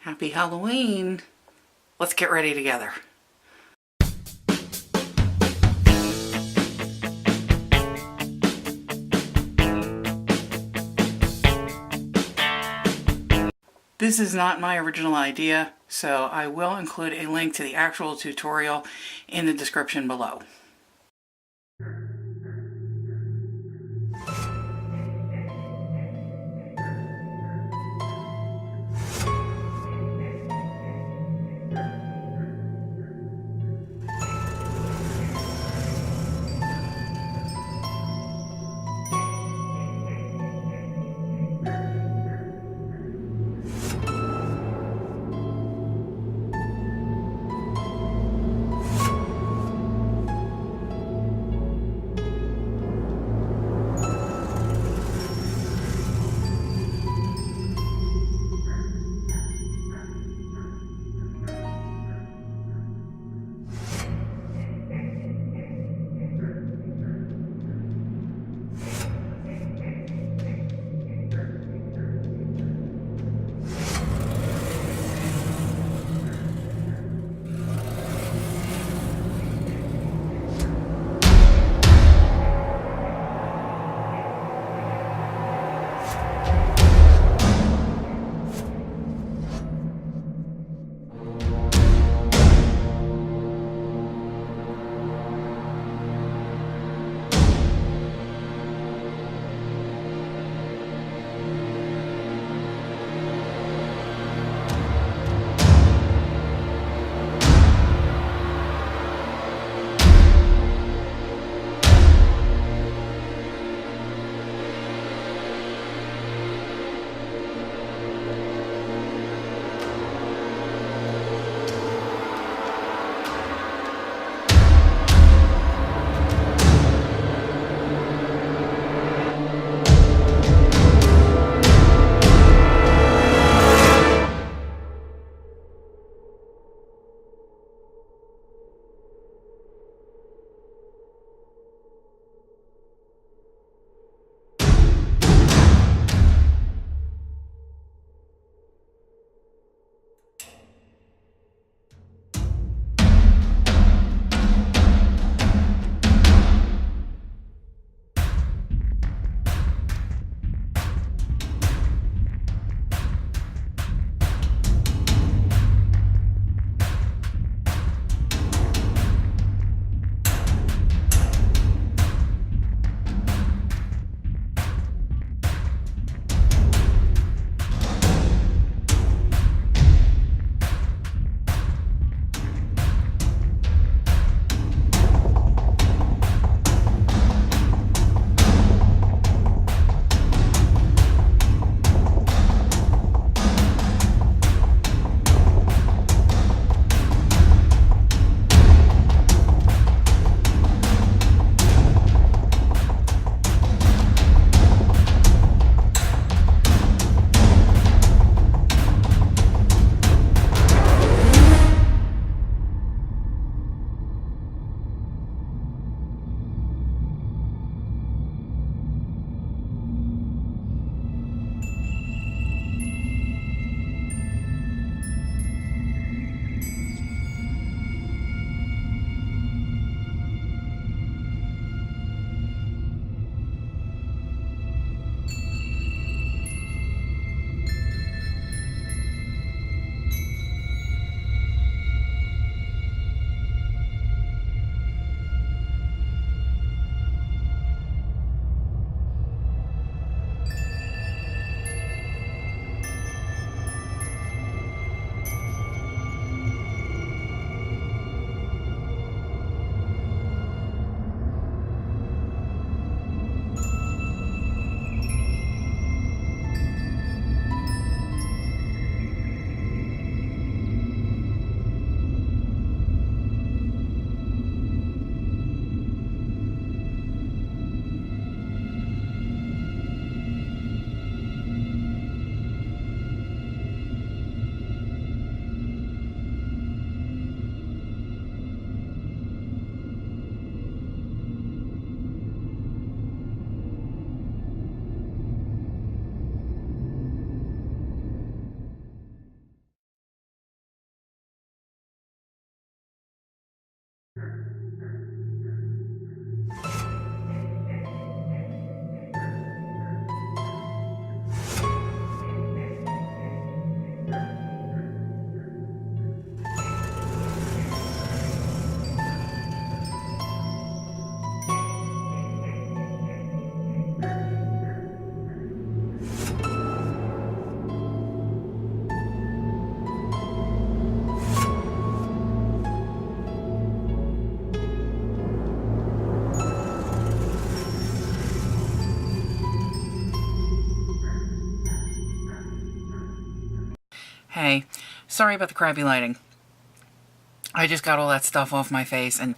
Happy Halloween. Let's get ready together. This is not my original idea, so I will include a link to the actual tutorial in the description below. Hey, sorry about the crappy lighting. I just got all that stuff off my face, and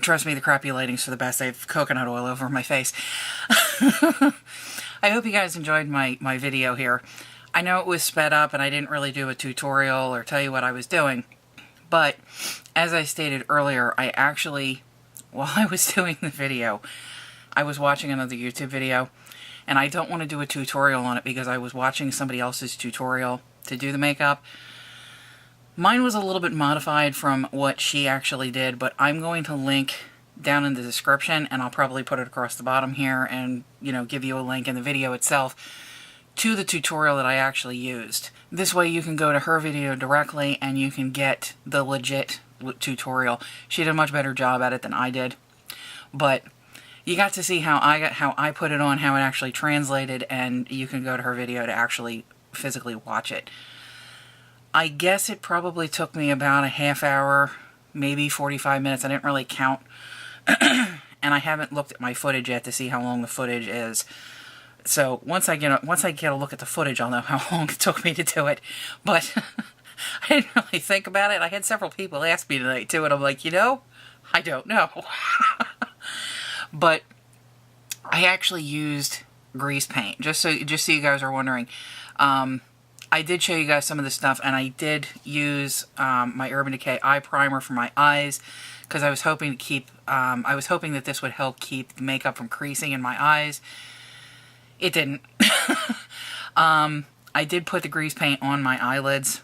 trust me, the crappy lighting's for the best. I have coconut oil over my face. I hope you guys enjoyed my video here. I know it was sped up and I didn't really do a tutorial or tell you what I was doing, but as I stated earlier, I actually, while I was doing the video, I was watching another YouTube video, and I don't want to do a tutorial on it because I was watching somebody else's tutorial to do the makeup. Mine was a little bit modified from what she actually did, but I'm going to link down in the description, and I'll probably put it across the bottom here and, you know, give you a link in the video itself to the tutorial that I actually used. This way you can go to her video directly and you can get the legit tutorial. She did a much better job at it than I did, but you got to see how I put it on, how it actually translated, and you can go to her video to actually physically watch it. I guess it probably took me about a half hour, maybe 45 minutes. I didn't really count. And I haven't looked at my footage yet to see how long the footage is. So once I get a look at the footage, I'll know how long it took me to do it. But I didn't really think about it. I had several people ask me tonight too, and I'm like, you know, I don't know. But I actually used grease paint, just so you guys are wondering. I did show you guys some of this stuff, and I did use my Urban Decay eye primer for my eyes because I was hoping to keep. I was hoping that this would help keep the makeup from creasing in my eyes. It didn't. I did put the grease paint on my eyelids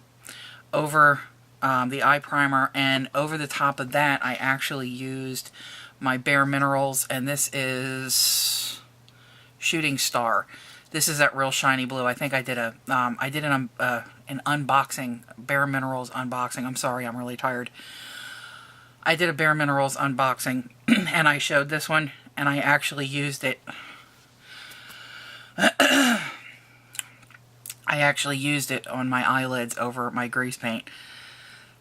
over the eye primer, and over the top of that, I actually used my Bare Minerals, and this is Shooting Star. This is that real shiny blue. I think I did an unboxing, Bare Minerals unboxing. I'm sorry, I'm really tired. I did a Bare Minerals unboxing, and I showed this one, and I actually used it. I actually used it on my eyelids over my grease paint.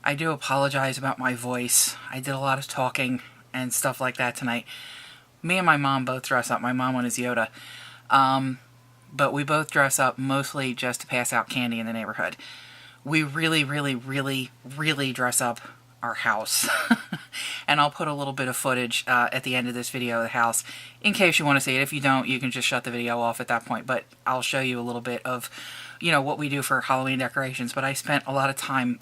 I do apologize about my voice. I did a lot of talking and stuff like that tonight. Me and my mom both dress up. My mom went as Yoda. But we both dress up mostly just to pass out candy in the neighborhood. We really, really, really, really dress up our house. And I'll put a little bit of footage at the end of this video of the house in case you want to see it. If you don't, you can just shut the video off at that point. But I'll show you a little bit of, you know, what we do for Halloween decorations. But I spent a lot of time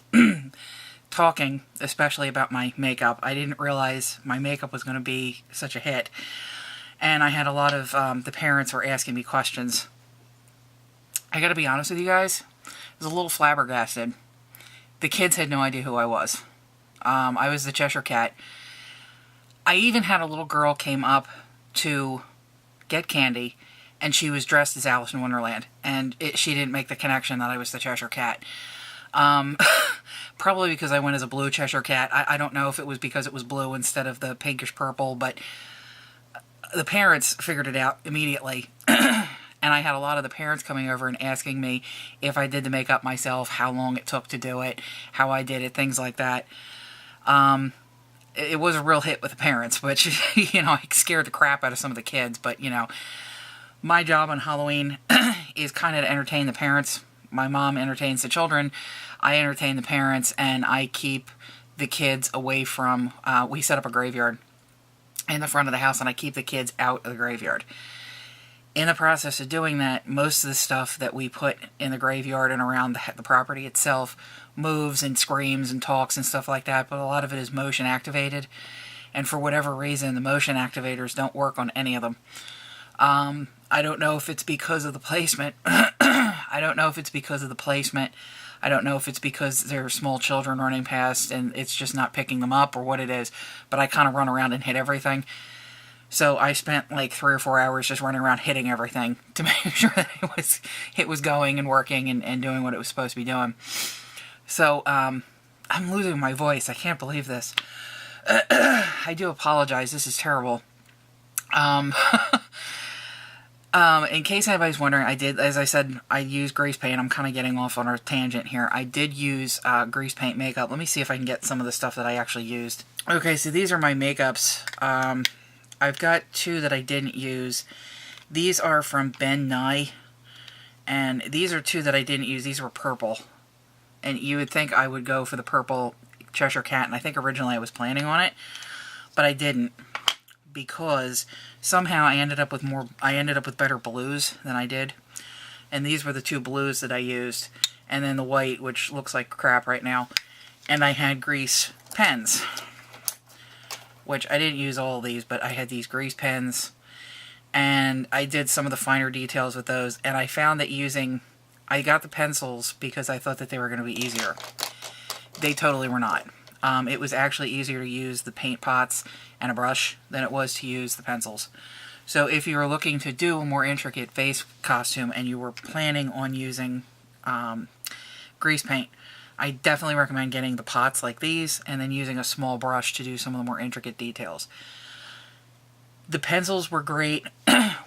talking, especially about my makeup. I didn't realize my makeup was going to be such a hit. And I had a lot of, the parents were asking me questions. I gotta be honest with you guys, I was a little flabbergasted. The kids had no idea who I was. I was the Cheshire Cat. I even had a little girl came up to get candy, and she was dressed as Alice in Wonderland, and she didn't make the connection that I was the Cheshire Cat. Probably because I went as a blue Cheshire Cat. I don't know if it was because it was blue instead of the pinkish purple, but the parents figured it out immediately. And I had a lot of the parents coming over and asking me if I did the makeup myself, how long it took to do it, how I did it, things like that. It was a real hit with the parents, but, you know, I scared the crap out of some of the kids. But, you know, my job on Halloween is kind of to entertain the parents. My mom entertains the children. I entertain the parents, and I keep the kids away from, we set up a graveyard in the front of the house, and I keep the kids out of the graveyard. In the process of doing that, most of the stuff that we put in the graveyard and around the property itself moves and screams and talks and stuff like that, but a lot of it is motion activated, and for whatever reason, the motion activators don't work on any of them. I don't know if it's because of the placement. I don't know if it's because of the placement. I don't know if it's because there are small children running past and it's just not picking them up or what it is, but I kind of run around and hit everything. So I spent like 3 or 4 hours just running around hitting everything to make sure that it was going and working and doing what it was supposed to be doing. So I'm losing my voice. I can't believe this. I do apologize. This is terrible. In case anybody's wondering, I did, as I said, I used grease paint. I'm kind of getting off on a tangent here. I did use grease paint makeup. Let me see if I can get some of the stuff that I actually used. Okay, so these are my makeups. I've got 2 that I didn't use. These are from Ben Nye, and these are 2 that I didn't use. These were purple. And you would think I would go for the purple Cheshire Cat, and I think originally I was planning on it, but I didn't, because somehow I ended up with better blues than I did. And these were the two blues that I used, and then the white, which looks like crap right now. And I had grease pens, which I didn't use all of these, but I had these grease pens, and I did some of the finer details with those, and I found that I got the pencils because I thought that they were going to be easier. They totally were not. It was actually easier to use the paint pots and a brush than it was to use the pencils. So if you were looking to do a more intricate face costume and you were planning on using grease paint, I definitely recommend getting the pots like these and then using a small brush to do some of the more intricate details. The pencils were great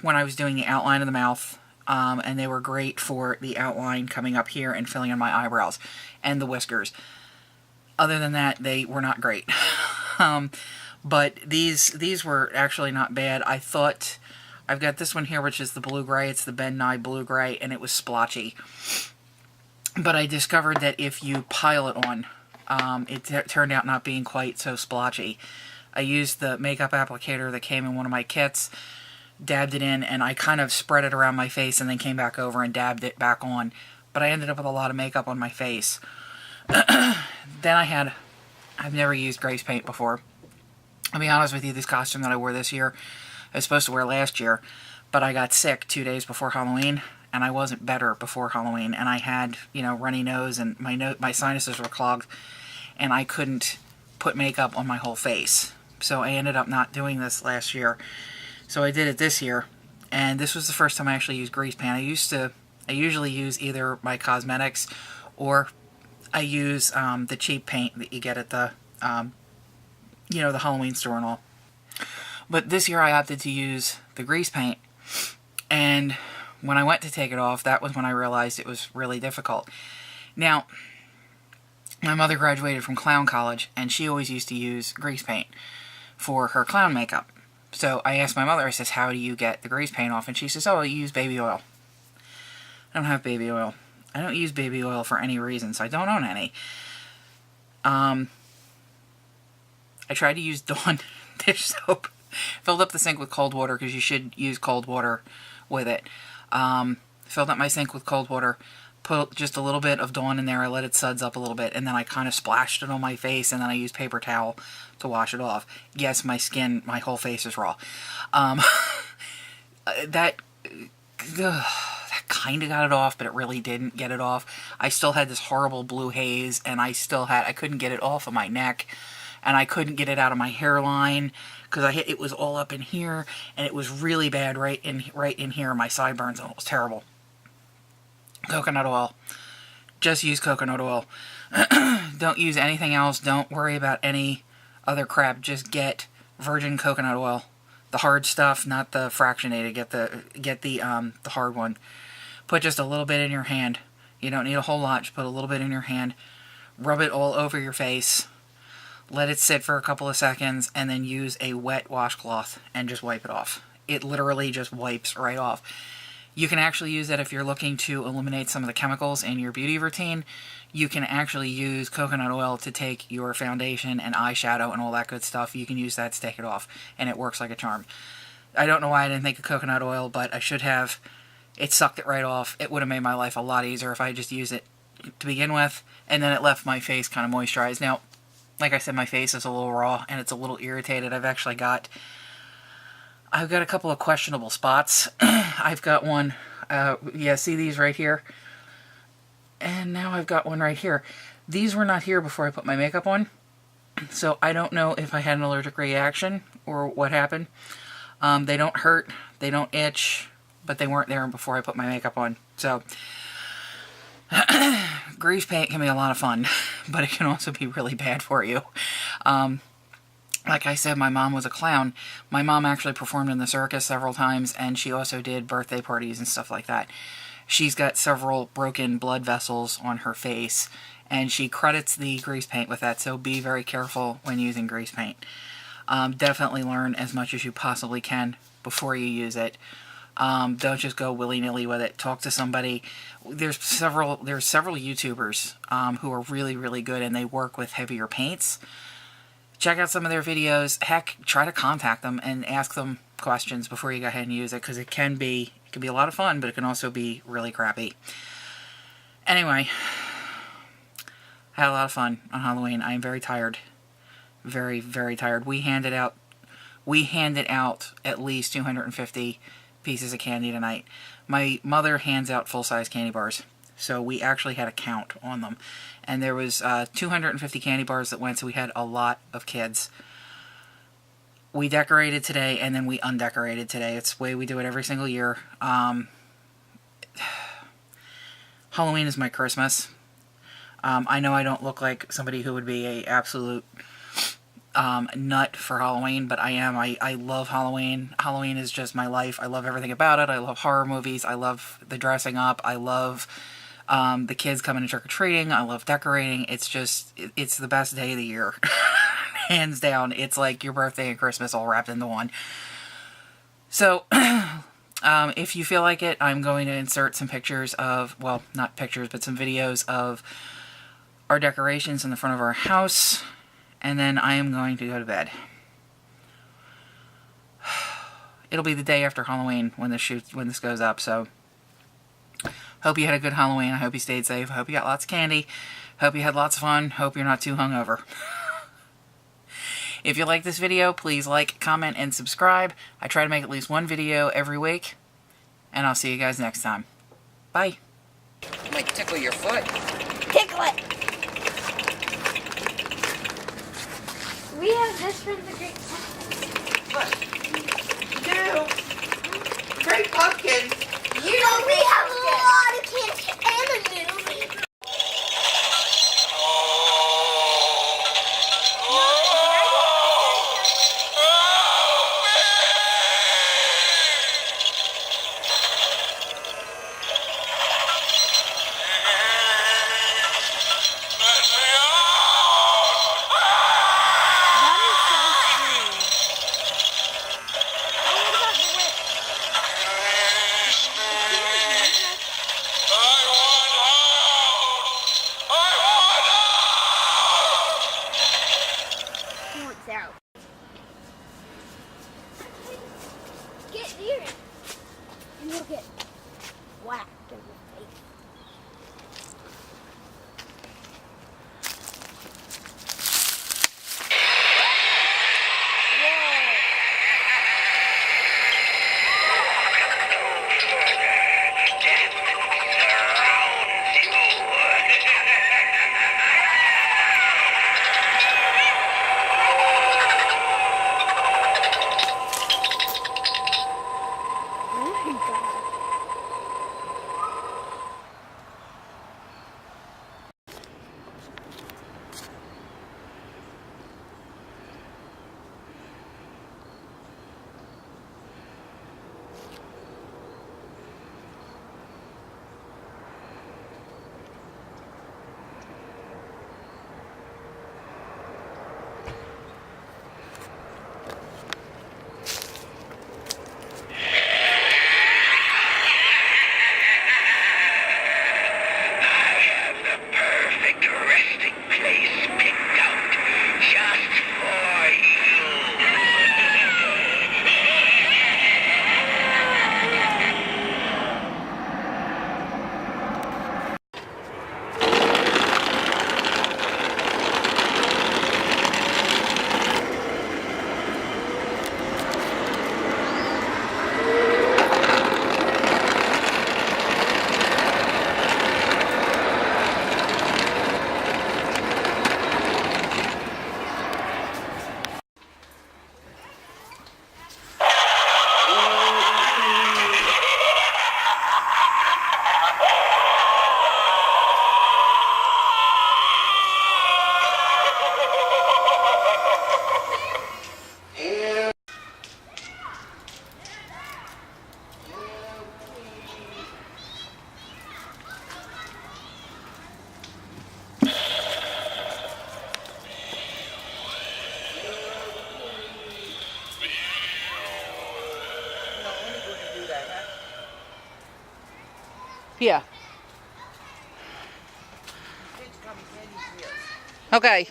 when I was doing the outline of the mouth, and they were great for the outline coming up here and filling in my eyebrows and the whiskers. Other than that, they were not great. But these were actually not bad. I thought, I've got this one here, which is the blue gray. It's the Ben Nye blue gray, and it was splotchy. But I discovered that if you pile it on, it turned out not being quite so splotchy. I used the makeup applicator that came in one of my kits, dabbed it in, and I kind of spread it around my face and then came back over and dabbed it back on. But I ended up with a lot of makeup on my face. Then I've never used grease paint before. I'll be honest with you, this costume that I wore this year, I was supposed to wear last year, but I got sick 2 days before Halloween, and I wasn't better before Halloween, and I had, runny nose, and my sinuses were clogged, and I couldn't put makeup on my whole face. So I ended up not doing this last year. So I did it this year, and this was the first time I actually used grease paint. I usually use either my cosmetics, or I use the cheap paint that you get at the the Halloween store and all. But this year I opted to use the grease paint, and when I went to take it off, that was when I realized it was really difficult. Now, my mother graduated from clown college, and she always used to use grease paint for her clown makeup. So I asked my mother, I says, how do you get the grease paint off? And she says, oh, you use baby oil. I don't have baby oil. I don't use baby oil for any reason, so I don't own any. I tried to use Dawn dish soap. Filled up the sink with cold water, because you should use cold water with it. Filled up my sink with cold water, put just a little bit of Dawn in there, I let it suds up a little bit, and then I kind of splashed it on my face, and then I used paper towel to wash it off. Yes, my skin, my whole face is raw. That kind of got it off, but it really didn't get it off. I still had this horrible blue haze, and I couldn't get it off of my neck, and I couldn't get it out of my hairline, because it was all up in here, and it was really bad right in here, my sideburns, and it was terrible. Coconut oil. Just use coconut oil. Don't use anything else. Don't worry about any other crap. Just get virgin coconut oil. The hard stuff, not the fractionated. Get the hard one. Put just a little bit in your hand. You don't need a whole lot. Just put a little bit in your hand. Rub it all over your face. Let it sit for a couple of seconds, and then use a wet washcloth and just wipe it off. It literally just wipes right off. You can actually use that if you're looking to eliminate some of the chemicals in your beauty routine. You can actually use coconut oil to take your foundation and eyeshadow and all that good stuff. You can use that to take it off, and it works like a charm. I don't know why I didn't think of coconut oil, but I should have. It sucked it right off. It would have made my life a lot easier if I just used it to begin with, and then it left my face kind of moisturized. Now, like I said, my face is a little raw, and it's a little irritated. I've got a couple of questionable spots. I've got one, see these right here? And now I've got one right here. These were not here before I put my makeup on, so I don't know if I had an allergic reaction or what happened. They don't hurt, they don't itch, but they weren't there before I put my makeup on. So, grease paint can be a lot of fun, but it can also be really bad for you. Like I said, my mom was a clown. My mom actually performed in the circus several times, and she also did birthday parties and stuff like that. She's got several broken blood vessels on her face, and she credits the grease paint with that, so be very careful when using grease paint. Definitely learn as much as you possibly can before you use it. Don't just go willy-nilly with it. Talk to somebody. There's several YouTubers who are really, really good, and they work with heavier paints. Check out some of their videos. Heck, try to contact them and ask them questions before you go ahead and use it, because it can be a lot of fun, but it can also be really crappy. Anyway, I had a lot of fun on Halloween. I am very tired. Very, very tired. We handed out at least 250 pieces of candy tonight. My mother hands out full-size candy bars, so we actually had a count on them. And there was 250 candy bars that went, so we had a lot of kids. We decorated today, and then we undecorated today. It's the way we do it every single year. Halloween is my Christmas. I know I don't look like somebody who would be a absolute nut for Halloween, but I am. I love Halloween. Halloween is just my life. I love everything about it. I love horror movies. I love the dressing up. I love the kids coming and trick-or-treating. I love decorating. It's the best day of the year. Hands down. It's like your birthday and Christmas all wrapped into one. So, if you feel like it, I'm going to insert some pictures of, well, not pictures, but some videos of our decorations in the front of our house, and then I am going to go to bed. It'll be the day after Halloween when this goes up, so hope you had a good Halloween. I hope you stayed safe. I hope you got lots of candy. Hope you had lots of fun. Hope you're not too hungover. If you like this video, please like, comment, and subscribe. I try to make at least one video every week, and I'll see you guys next time. Bye. I might tickle your foot. Tickle it. We have this from the Great Pumpkin. What? Great Pumpkin. We have a lot of candy and a noodle. That is so Yeah. Okay.